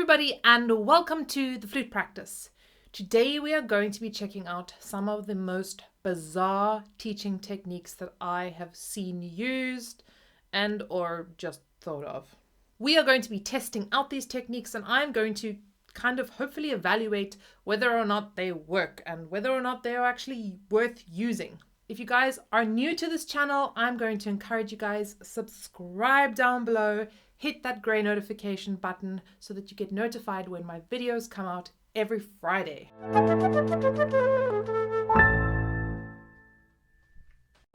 everybody and welcome to the Flute Practice. Today we are going to be checking out some of the most bizarre teaching techniques that I have seen used and or just thought of. We are going to be testing out these techniques and I'm going to kind of hopefully evaluate whether or not they work and whether or not they are actually worth using. If you guys are new to this channel, I'm going to encourage you guys subscribe down below, hit that gray notification button so that you get notified when my videos come out every Friday.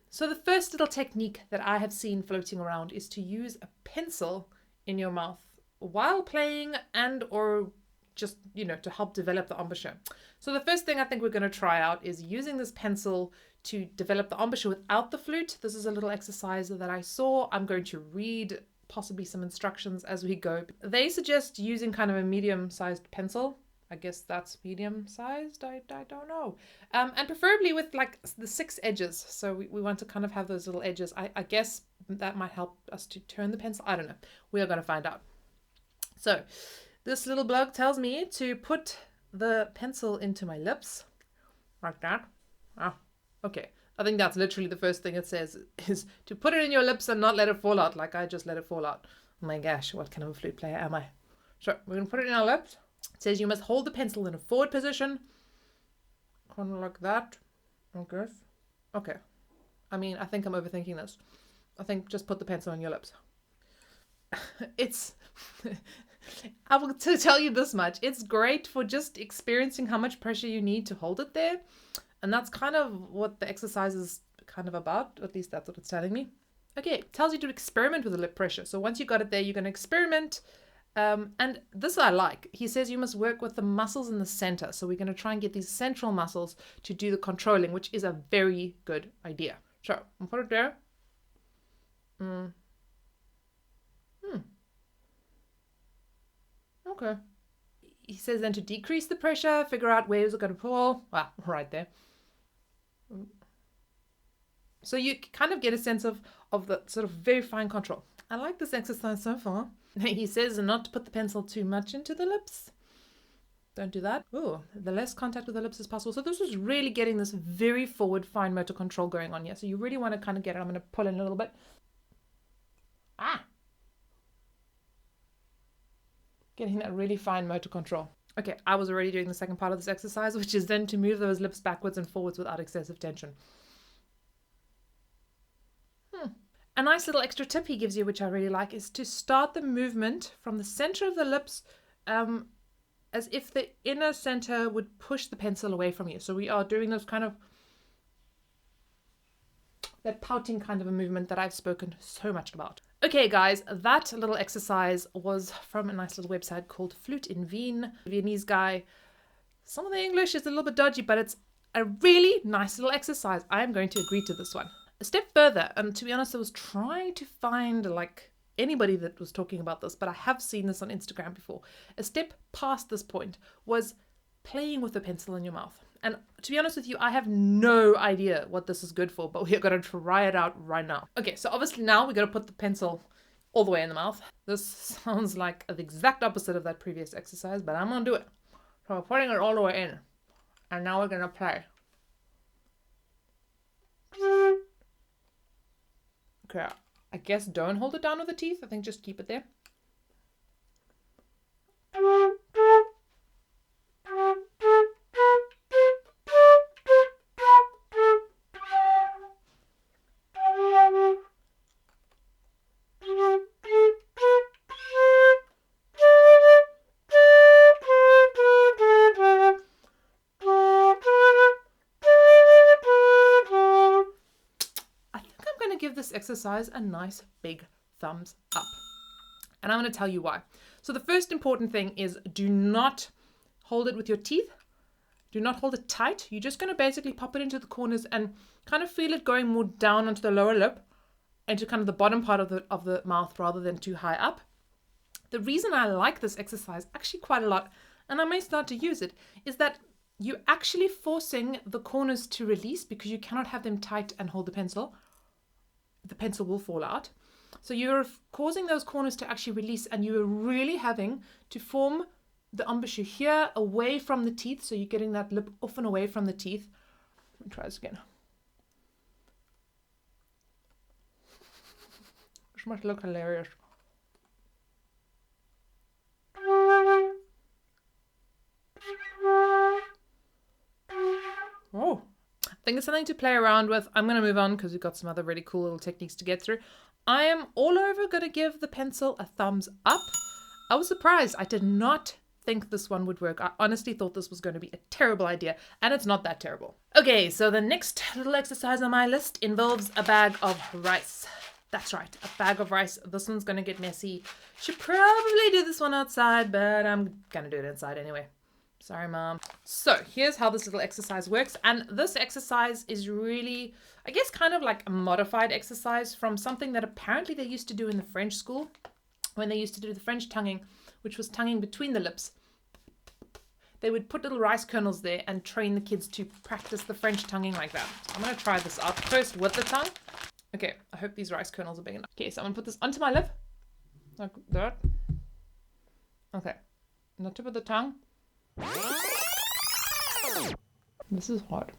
So the first little technique that I have seen floating around is to use a pencil in your mouth while playing and or just, to help develop the embouchure. So the first thing I think we're going to try out is using this pencil to develop the embouchure without the flute. This is a little exercise that I saw. I'm going to read possibly some instructions as we go. They suggest using kind of a medium-sized pencil. I guess that's medium-sized. I don't know. And preferably with like the 6 edges. So we want to kind of have those little edges. I guess that might help us to turn the pencil. I don't know. We are going to find out. So this little blog tells me to put the pencil into my lips like that. Okay, I think that's literally the first thing it says is to put it in your lips and not let it fall out like I just let it fall out. Oh my gosh, what kind of a flute player am I? So we're going to put it in our lips. It says you must hold the pencil in a forward position. Kind of like that, I guess. Okay. I mean, I think I'm overthinking this. I think just put the pencil on your lips. I will tell you this much. It's great for just experiencing how much pressure you need to hold it there. And that's kind of what the exercise is kind of about. At least that's what it's telling me. Okay, it tells you to experiment with the lip pressure. So once you got it there, you're going to experiment. And this I like. He says you must work with the muscles in the center. So we're going to try and get these central muscles to do the controlling, which is a very good idea. So I'll put it there. Okay. He says then to decrease the pressure, figure out where is it going to pull. Right there. So you kind of get a sense of the sort of very fine control. I like this exercise so far. He says not to put the pencil too much into the lips. Don't do that. Oh, the less contact with the lips as possible. So this is really getting this very forward fine motor control going on here. So you really want to kind of get it. I'm going to pull in a little bit. Getting that really fine motor control. Okay, I was already doing the second part of this exercise, which is then to move those lips backwards and forwards without excessive tension. A nice little extra tip he gives you, which I really like, is to start the movement from the center of the lips as if the inner center would push the pencil away from you. So we are doing those kind of, that pouting kind of a movement that I've spoken so much about. Okay guys, that little exercise was from a nice little website called Flute in Wien. Viennese guy. Some of the English is a little bit dodgy, but it's a really nice little exercise. I am going to agree to this one. A step further, and to be honest, I was trying to find like anybody that was talking about this, but I have seen this on Instagram before. A step past this point was playing with the pencil in your mouth. And to be honest with you, I have no idea what this is good for, but we're going to try it out right now. Okay, so obviously now we're going to put the pencil all the way in the mouth. This sounds like the exact opposite of that previous exercise, but I'm going to do it. So we're putting it all the way in. And now we're going to play. Okay, I guess don't hold it down with the teeth. I think just keep it there. Give this exercise a nice big thumbs up. And I'm going to tell you why. So the first important thing is do not hold it with your teeth. Do not hold it tight. You're just going to basically pop it into the corners and kind of feel it going more down onto the lower lip, into kind of the bottom part of the mouth rather than too high up. The reason I like this exercise actually quite a lot, and I may start to use it, is that you're actually forcing the corners to release because you cannot have them tight and hold the pencil. The pencil will fall out. So you're causing those corners to actually release, and you're really having to form the embouchure here away from the teeth, so you're getting that lip off and away from the teeth. Let me try this again. This must look hilarious. Oh, I think it's something to play around with. I'm going to move on because we've got some other really cool little techniques to get through. I am all over going to give the pencil a thumbs up. I was surprised. I did not think this one would work. I honestly thought this was going to be a terrible idea, and it's not that terrible. Okay, so the next little exercise on my list involves a bag of rice. That's right, a bag of rice. This one's going to get messy. Should probably do this one outside, but I'm going to do it inside anyway. Sorry, Mom. So here's how this little exercise works. And this exercise is really, I guess, kind of like a modified exercise from something that apparently they used to do in the French school when they used to do the French tonguing, which was tonguing between the lips. They would put little rice kernels there and train the kids to practice the French tonguing like that. So I'm going to try this out first with the tongue. Okay, I hope these rice kernels are big enough. Okay, so I'm going to put this onto my lip. Like that. Okay, and the tip of the tongue. This is hard.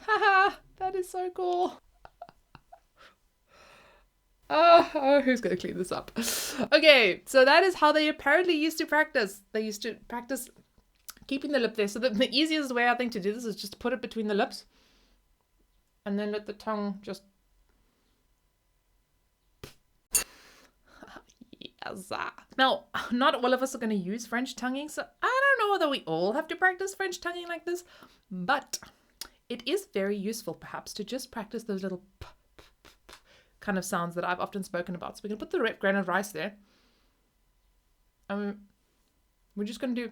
Haha, that is so cool. Oh, who's going to clean this up? Okay, so that is how they apparently used to practice. They used to practice keeping the lip there. So the easiest way I think to do this is just put it between the lips and then let the tongue just... Yes. Now, not all of us are going to use French tonguing, so I don't know whether we all have to practice French tonguing like this, but it is very useful perhaps to just practice those little kind of sounds that I've often spoken about. So we're going to put the grain of rice there. We're just going to do...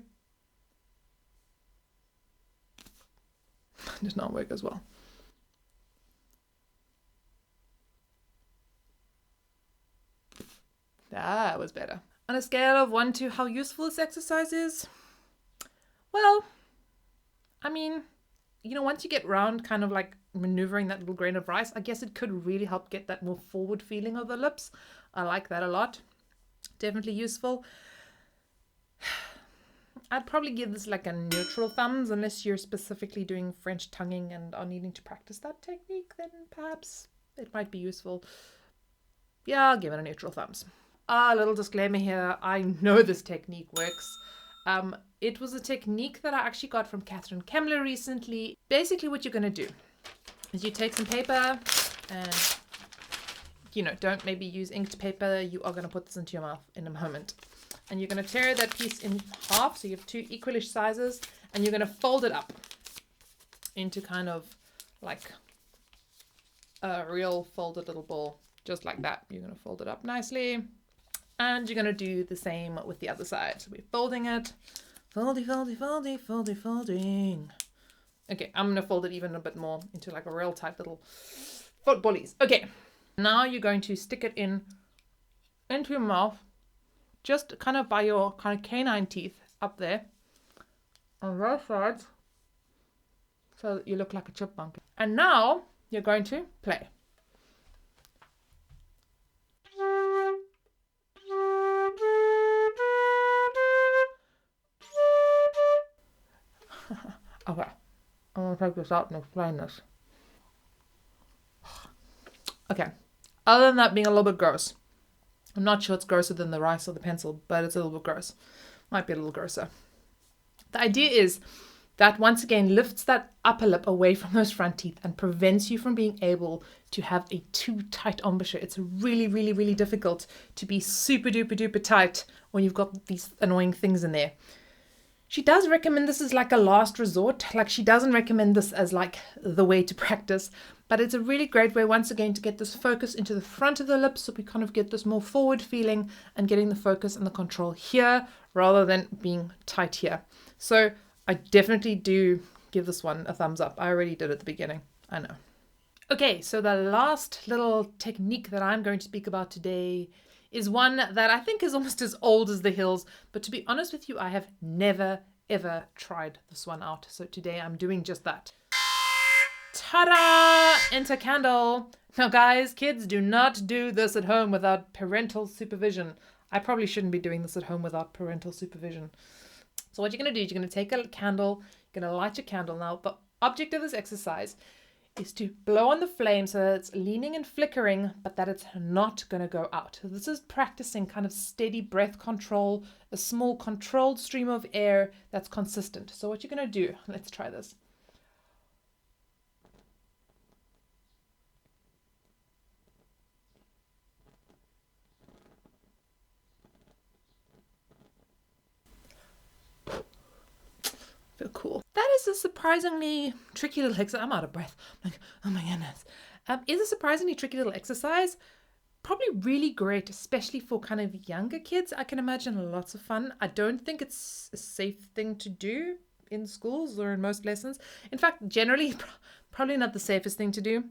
It does not work as well. That was better. On a scale of 1 to how useful this exercise is, well, I mean, you know, once you get round kind of like maneuvering that little grain of rice, I guess it could really help get that more forward feeling of the lips. I like that a lot. Definitely useful. I'd probably give this like a neutral thumbs unless you're specifically doing French tonguing and are needing to practice that technique, then perhaps it might be useful. Yeah, I'll give it a neutral thumbs. A little disclaimer here, I know this technique works. It was a technique that I actually got from Catherine Kemmler recently. Basically what you're going to do is you take some paper and, you know, don't maybe use inked paper. You are going to put this into your mouth in a moment. And you're going to tear that piece in half, so you have 2 equalish sizes, and you're going to fold it up into kind of like a real folded little ball, just like that. You're going to fold it up nicely. And you're going to do the same with the other side. So we're folding it. Foldy, foldy, foldy, foldy, folding. Okay, I'm going to fold it even a bit more into like a real tight little footballies. Okay, now you're going to stick it into your mouth, just kind of by your kind of canine teeth up there on both sides, so that you look like a chipmunk. And now you're going to play. Okay, I'm going to take this out and explain this. Okay, other than that being a little bit gross, I'm not sure it's grosser than the rice or the pencil, but it's a little bit gross. Might be a little grosser. The idea is that once again lifts that upper lip away from those front teeth and prevents you from being able to have a too tight embouchure. It's really, really, really difficult to be super duper duper tight when you've got these annoying things in there. She does recommend this as like a last resort. Like she doesn't recommend this as like the way to practice, but it's a really great way once again to get this focus into the front of the lips, so we kind of get this more forward feeling and getting the focus and the control here rather than being tight here. So I definitely do give this one a thumbs up. I already did at the beginning. I know. Okay, so the last little technique that I'm going to speak about today is one that I think is almost as old as the hills, but to be honest with you, I have never ever tried this one out. So today I'm doing just that. Ta-da! Enter candle. Now guys, kids, do not do this at home without parental supervision. I probably shouldn't be doing this at home without parental supervision. So what you're going to do is you're going to take a candle, you're going to light your candle. Now the object of this exercise is to blow on the flame so that it's leaning and flickering, but that it's not going to go out. So this is practicing kind of steady breath control, a small controlled stream of air that's consistent. So what you're going to do, let's try this. Feel cool. That is a surprisingly tricky little exercise. I'm out of breath. I'm like, oh my goodness. Is a surprisingly tricky little exercise. Probably really great, especially for kind of younger kids. I can imagine lots of fun. I don't think it's a safe thing to do in schools or in most lessons. In fact, generally, probably not the safest thing to do.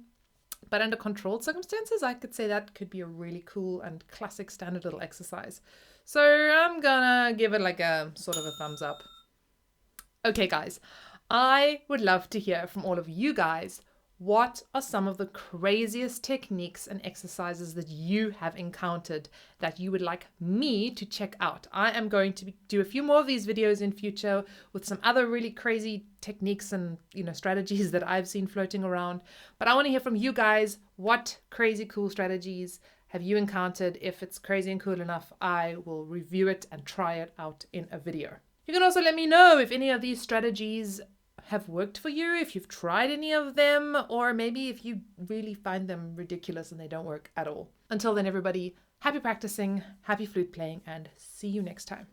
But under controlled circumstances, I could say that could be a really cool and classic standard little exercise. So I'm gonna give it like a sort of a thumbs up. Okay, guys, I would love to hear from all of you guys. What are some of the craziest techniques and exercises that you have encountered that you would like me to check out? I am going to do a few more of these videos in future with some other really crazy techniques and strategies that I've seen floating around. But I want to hear from you guys. What crazy cool strategies have you encountered? If it's crazy and cool enough, I will review it and try it out in a video. You can also let me know if any of these strategies have worked for you, if you've tried any of them, or maybe if you really find them ridiculous and they don't work at all. Until then, everybody, happy practicing, happy flute playing, and see you next time.